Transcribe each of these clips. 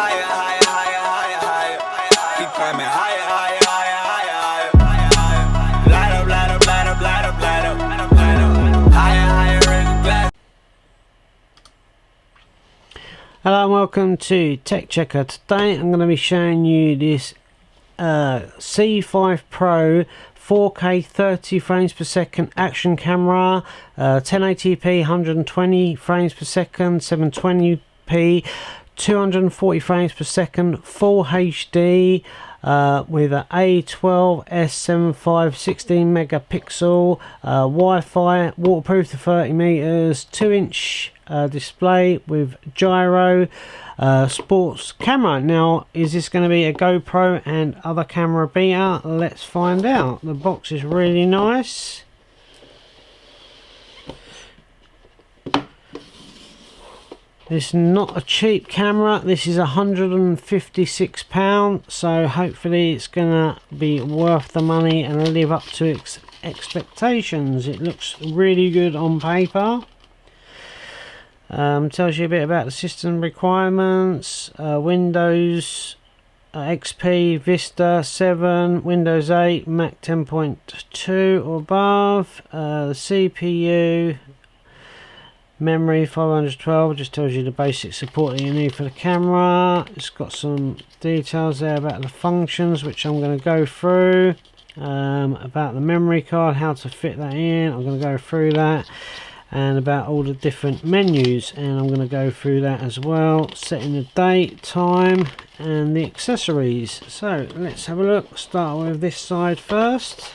higher, higher, higher, higher, higher. Keep climbing higher, higher, higher, higher, higher. Light up, light up, light up, light up, light up, light up, light up. Higher, higher, raise the glass. Hello and welcome to TechChecker. Today I'm going to be showing you this C5 Pro 4K 30 frames per second action camera, 1080p 120 frames per second, 720p 240 frames per second, full HD with an A12S75 16 megapixel, Wi-Fi, waterproof to 30 meters, 2-inch display with gyro, sports camera. Now, is this going to be a GoPro and other camera beta? Let's find out. The box is really nice. This is not a cheap camera. This is £156, so hopefully it's gonna be worth the money and live up to its expectations. It looks really good on paper. Tells you a bit about the system requirements. Windows XP, Vista 7, Windows 8, Mac 10.2 or above. The CPU, memory 512, just tells you the basic support that you need for the camera. It's got some details there about the functions, which I'm going to go through. About the memory card, how to fit that in, I'm going to go through that. And about all the different menus, and I'm going to go through that as well, setting the date, time and the accessories. So let's have a look. Start with this side first.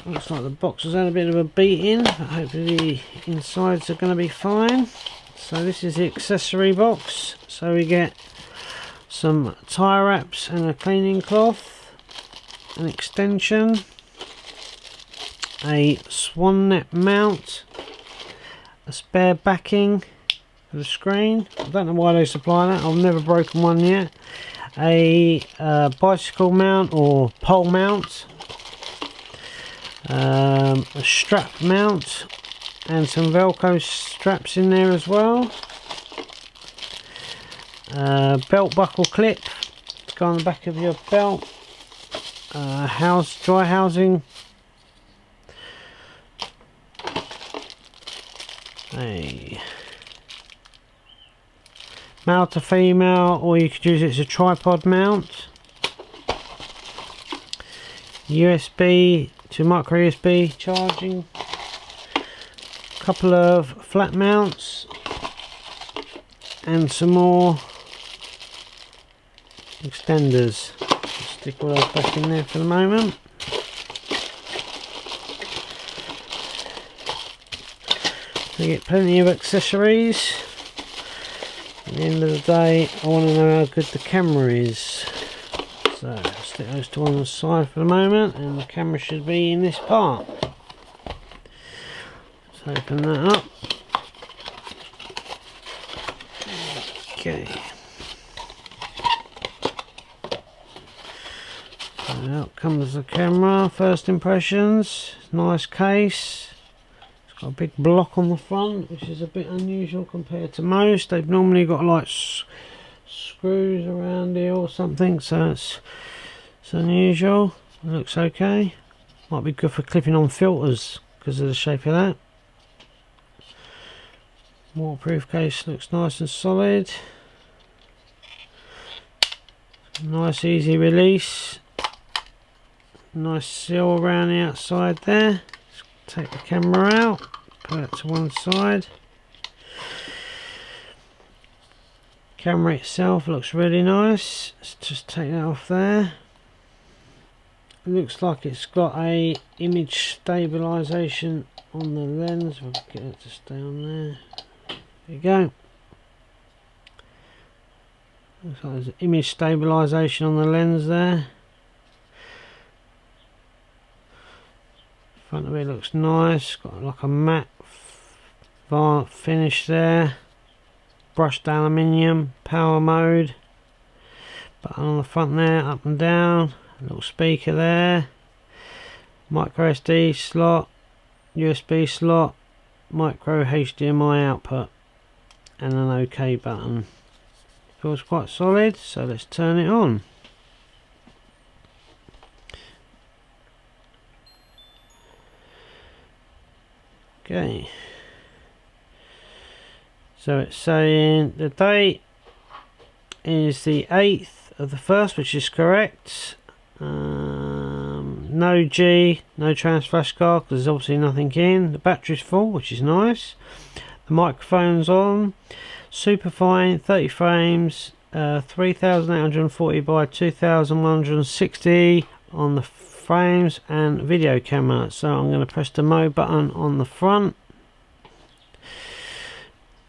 Looks like the box has had a bit of a beating, but hopefully the insides are going to be fine. So this is the accessory box. So we get some tie wraps and a cleaning cloth, an extension, a swan net mount, a spare backing for the screen. I don't know why they supply that, I've never broken one yet. A bicycle mount or pole mount, a strap mount and some Velcro straps in there as well. Belt buckle clip to go on the back of your belt. Dry housing. A male to female, or you could use it as a tripod mount. USB to micro USB charging. A couple of flat mounts and some more extenders. Stick all those back in there for the moment. You get plenty of accessories. At the end of the day, I want to know how good the camera is. So I'll stick those to one side for the moment, and the camera should be in this part. Let's open that up. Okay. So out comes the camera. First impressions. Nice case. Got a big block on the front, which is a bit unusual compared to most. They've normally got like screws around here or something, so it's unusual. It looks okay. Might be good for clipping on filters because of the shape of that. Waterproof case looks nice and solid. Nice easy release. Nice seal around the outside there. Take the camera out, put it to one side. Camera itself looks really nice. Let's just take that off there. It looks like it's got a image stabilization on the lens. We'll get it to stay on there. There you go. Looks like there's image stabilization on the lens there. Front of it looks nice, got like a matte finish there. Brushed aluminium, power mode. Button on the front there, up and down. A little speaker there. Micro SD slot, USB slot, micro HDMI output, and an OK button. feels quite solid, so let's turn it on. Okay, so it's saying the date is the 8th of the 1st, which is correct. No G, no trans flash card because there's obviously nothing in. The battery's full, which is nice. The microphone's on. Super fine, 30 frames, 3840 by 2160 on the frames, and video camera. So I'm going to press the mode button on the front.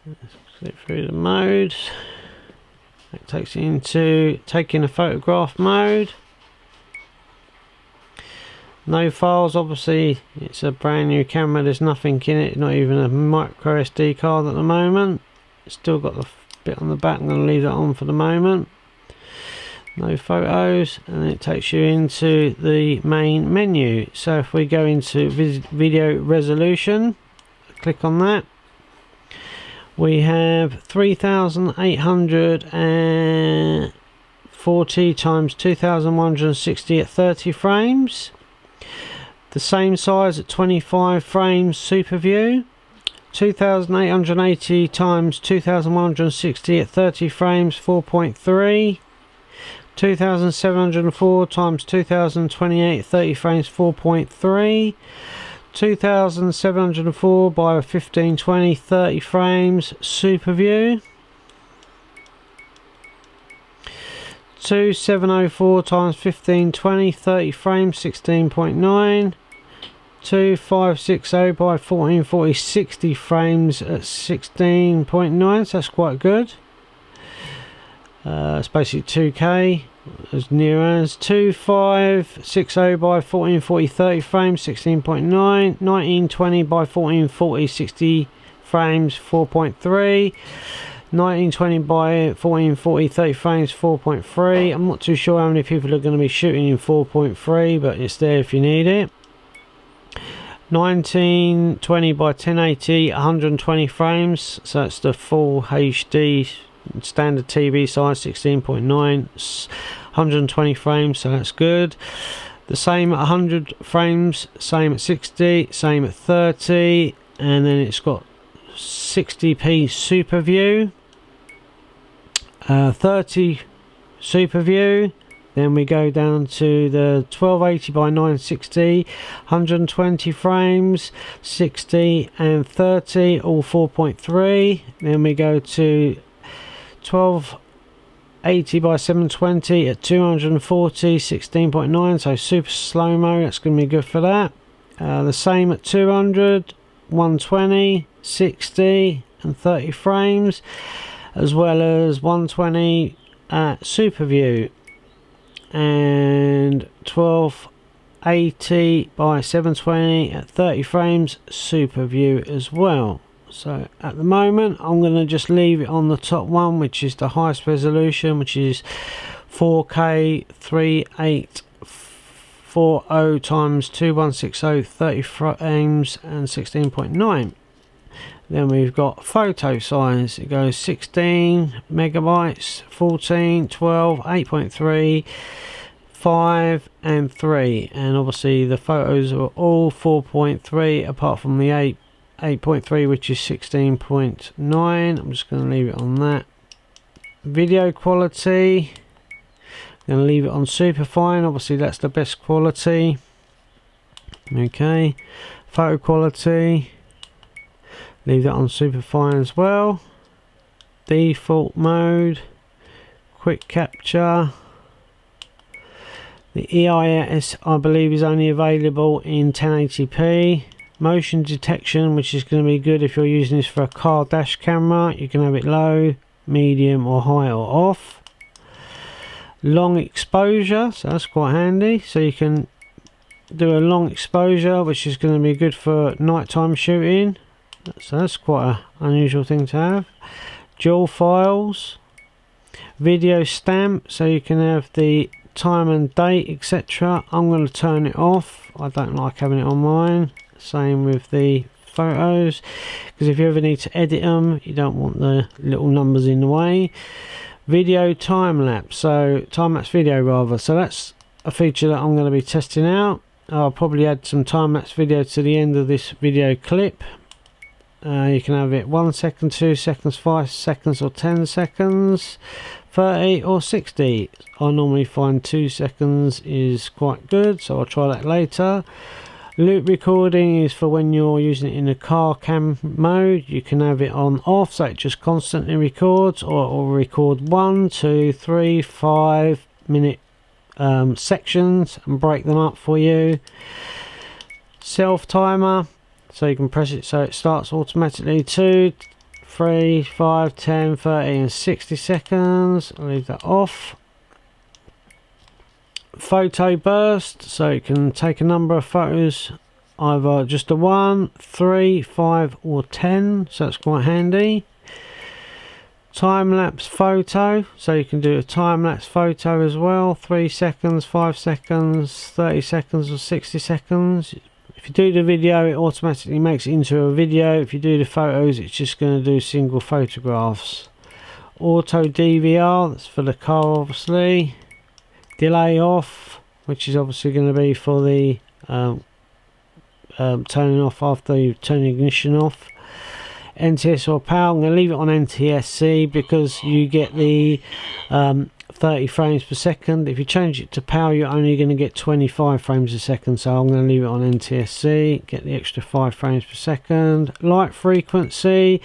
Let's click through the modes. That takes you into taking a photograph mode. No files, obviously it's a brand new camera, there's nothing in it, not even a micro SD card at the moment. It's still got the bit on the back, I'm going to leave that on for the moment. No photos, and it takes you into the main menu. So if we go into video resolution, click on that. We have 3840 times 2160 at 30 frames. The same size at 25 frames super view. 2880 times 2160 at 30 frames 4.3. 2704 times 2028 at 30 frames 4.3. 2704 by 1520 30 frames super view. 2704 times 1520 30 frames 16.9. 2560 by 1440 60 frames at 16.9, so that's quite good. It's basically 2K as near as. 2560 by 1440 30 frames 16.9. 1920 by 1440 60 frames 4.3. 1920 by 1440 30 frames 4.3. I'm not too sure how many people are going to be shooting in 4.3, but it's there if you need it. 1920 by 1080 120 frames, so that's the full HD standard TV size 16.9, 120 frames, so that's good. The same at 100 frames, same at 60, same at 30, and then it's got 60p super view, 30 super view. Then we go down to the 1280 by 960, 120 frames, 60 and 30, all 4.3. Then we go to 1280 by 720 at 240, 16.9, so super slow-mo, that's going to be good for that. The same at 200, 120, 60 and 30 frames, as well as 120 at super view. And 1280 by 720 at 30 frames super view as well. So at the moment I'm going to just leave it on the top one, which is the highest resolution, which is 4K 3840 times 2160 30 frames and 16.9. Then we've got photo size, it goes 16 megabytes, 14, 12, 8.3, 5 and 3, and obviously the photos are all 4.3 apart from the 8.3, which is 16.9. I'm just going to leave it on that. Video quality, I'm going to leave it on super fine, obviously that's the best quality. Okay, photo quality, leave that on super fine as well. Default mode, quick capture. The EIS I believe is only available in 1080p. Motion detection, which is going to be good if you're using this for a car dash camera. You can have it low, medium or high or off. Long exposure, so that's quite handy, so you can do a long exposure, which is going to be good for nighttime shooting. So that's quite an unusual thing to have. Dual files, video stamp, so you can have the time and date, etc. I'm going to turn it off, I don't like having it on mine. Same with the photos, because if you ever need to edit them you don't want the little numbers in the way. video time lapse, so time lapse video rather. So that's a feature that I'm going to be testing out. I'll probably add some time lapse video to the end of this video clip. You can have it 1 second, 2 seconds, 5 seconds or 10 seconds, 30 or 60. I normally find 2 seconds is quite good, so I'll try that later. Loop recording is for when you're using it in a car cam mode. You can have it on off, so it just constantly records, or it will record 1, 2, 3, 5 minute sections and break them up for you. Self timer, so you can press it so it starts automatically. 2, 3, 5, 10, 30 and 60 seconds. I'll leave that off. Photo burst, so you can take a number of photos, either just a 1, 3, 5 or 10, so that's quite handy. Time lapse photo, so you can do a time lapse photo as well, 3 seconds, 5 seconds, 30 seconds or 60 seconds. If you do the video, it automatically makes it into a video. If you do the photos, it's just going to do single photographs. Auto DVR, that's for the car obviously. Delay off, which is obviously going to be for the turning off after you turn the ignition off. NTS or PAL, I'm going to leave it on NTSC because you get the 30 frames per second. If you change it to PAL, you're only going to get 25 frames a second, so I'm going to leave it on NTSC, get the extra 5 frames per second. Light frequency,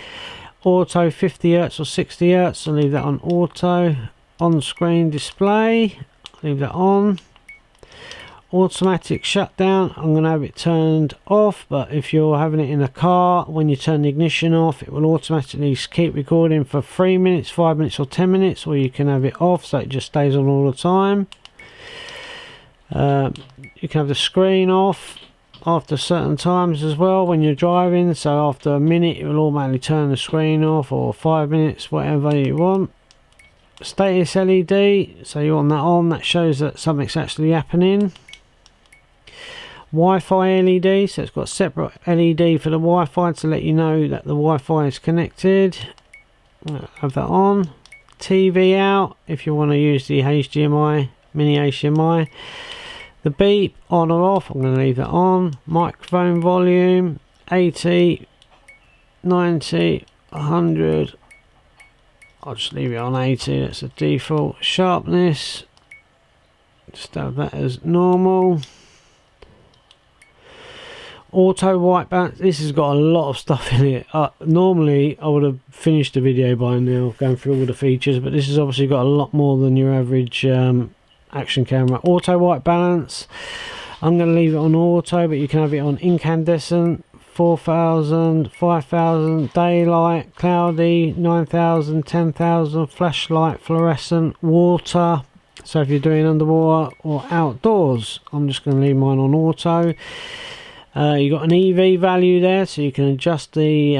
auto 50 Hz or 60 Hz, I'll leave that on auto. On screen display, leave that on. Automatic shutdown, I'm going to have it turned off, but if you're having it in a car, when you turn the ignition off, it will automatically keep recording for 3 minutes, 5 minutes or 10 minutes, or you can have it off so it just stays on all the time. You can have the screen off after certain times as well when you're driving, so after a minute it will automatically turn the screen off, or 5 minutes, whatever you want. Status LED, so you want that on, that shows that something's actually happening. Wi-Fi LED, so it's got a separate LED for the Wi-Fi to let you know that the Wi-Fi is connected. Have that on. TV out if you want to use the HDMI, mini HDMI. The beep on or off, I'm going to leave that on. Microphone volume 80, 90, 100. I'll just leave it on 80, that's the default. Sharpness, just have that as normal. Auto white balance, this has got a lot of stuff in it. Normally I would have finished the video by now going through all the features, but this has obviously got a lot more than your average action camera. Auto white balance, I'm going to leave it on auto, but you can have it on incandescent, 4000, 5000, daylight, cloudy, 9000, 10,000, flashlight, fluorescent, water. So if you're doing underwater or outdoors, I'm just going to leave mine on auto. You got an EV value there, so you can adjust the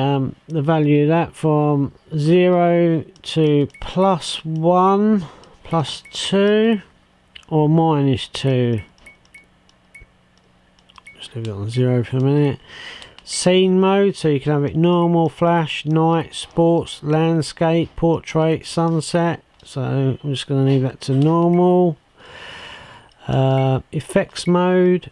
value of that from 0 to +1, +2, or -2. Just leave it on 0 for a minute. Scene mode, so you can have it normal, flash, night, sports, landscape, portrait, sunset. So I'm just going to leave that to normal. Effects mode,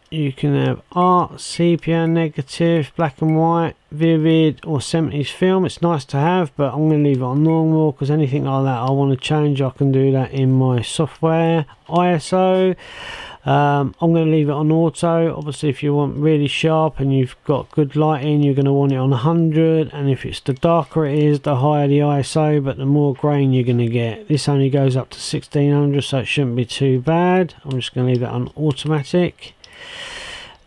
you can have art, sepia, negative, black and white, vivid or 70s film. It's nice to have, but I'm going to leave it on normal because anything like that I want to change, I can do that in my software. ISO, I'm going to leave it on auto. Obviously if you want really sharp and you've got good lighting, you're going to want it on 100, and if it's the darker it is, the higher the ISO, but the more grain you're going to get. This only goes up to 1600, so it shouldn't be too bad. I'm just going to leave that on automatic.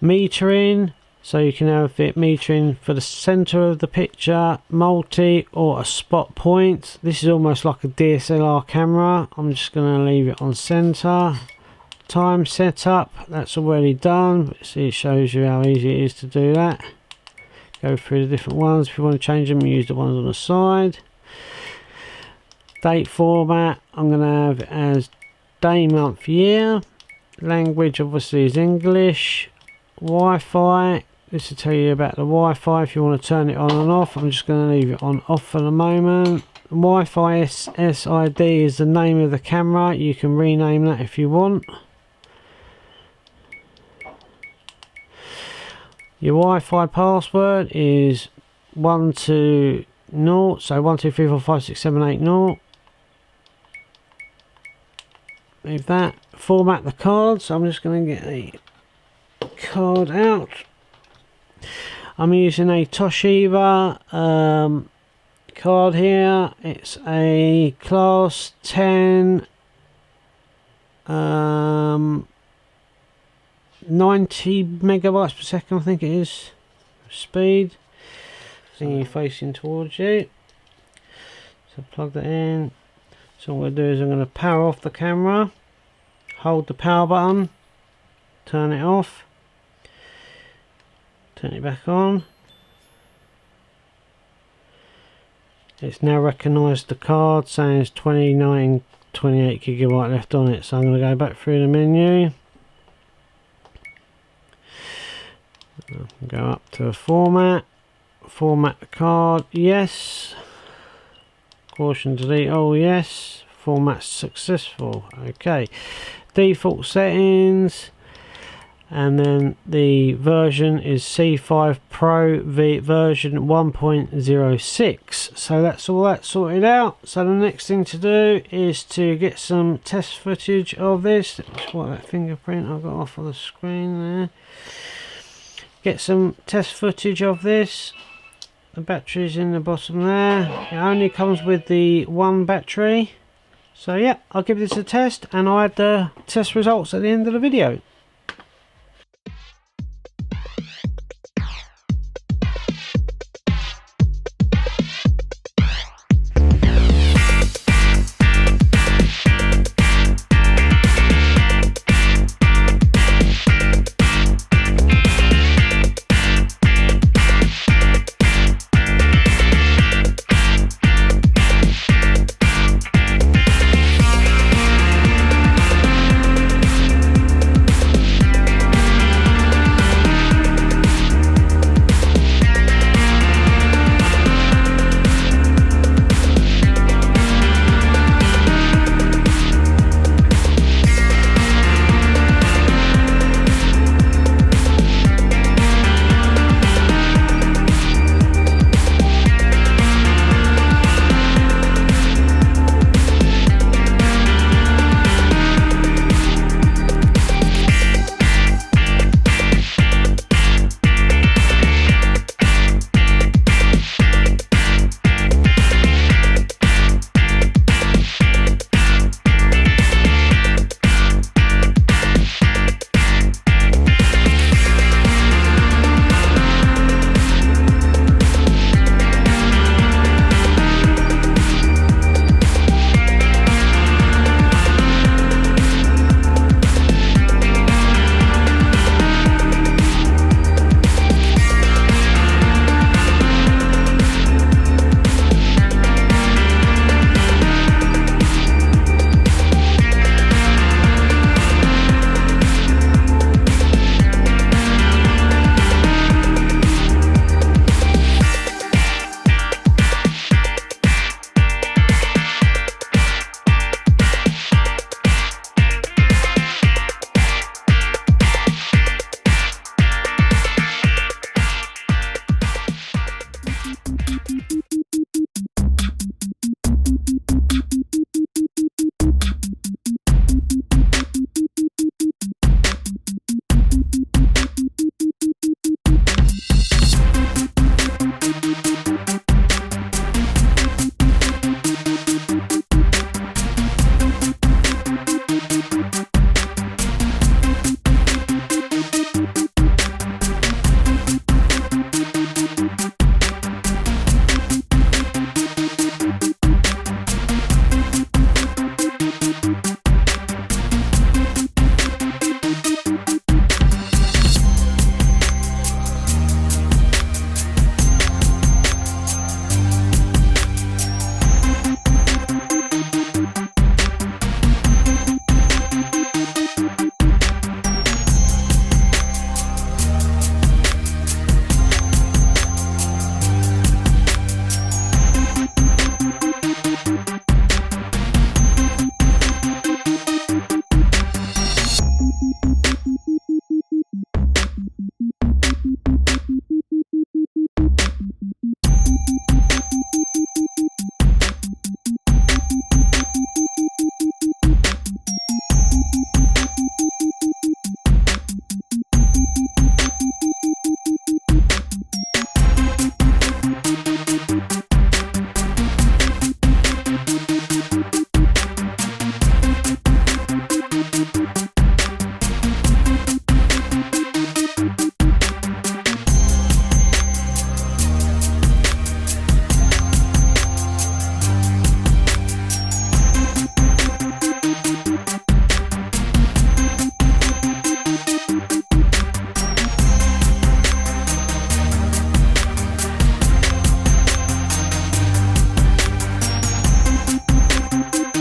Metering, so you can have it metering for the center of the picture, multi or a spot point. This is almost like a DSLR camera. I'm just going to leave it on center. Time setup, that's already done, but see, it shows you how easy it is to do that. Go through the different ones. If you want to change them, use the ones on the side. Date format, I'm going to have it as day, month, year. Language obviously is English. Wi-Fi, this will tell you about the Wi-Fi if you want to turn it on and off. I'm just going to leave it on off for the moment. Wi-Fi SID is the name of the camera. You can rename that if you want. Your Wi-Fi password is 120, so 123456780. Leave that. Format the card, so I'm just going to get a card out. I'm using a Toshiba card here. It's a class 10 90 megabytes per second, I think it is, speed. Thingy facing towards you. So plug that in. So what I'm going to do is I'm going to power off the camera, hold the power button, turn it off, turn it back on. It's now recognised the card, saying it's 28 gigabyte left on it. So I'm going to go back through the menu. Go up to format the card, yes. Caution delete all, yes. Format successful, okay. Default settings, and then the version is C5 Pro version 1.06. So that's all that sorted out. So the next thing to do is to get some test footage of this. Let's wipe that fingerprint I got off of the screen there. Get some test footage of this. The battery's in the bottom there. It only comes with the one battery. So yeah, I'll give this a test and I'll add the test results at the end of the video.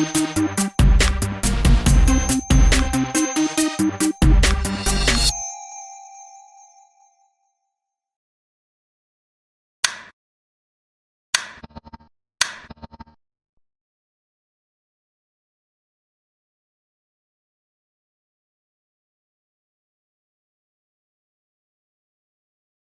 higher.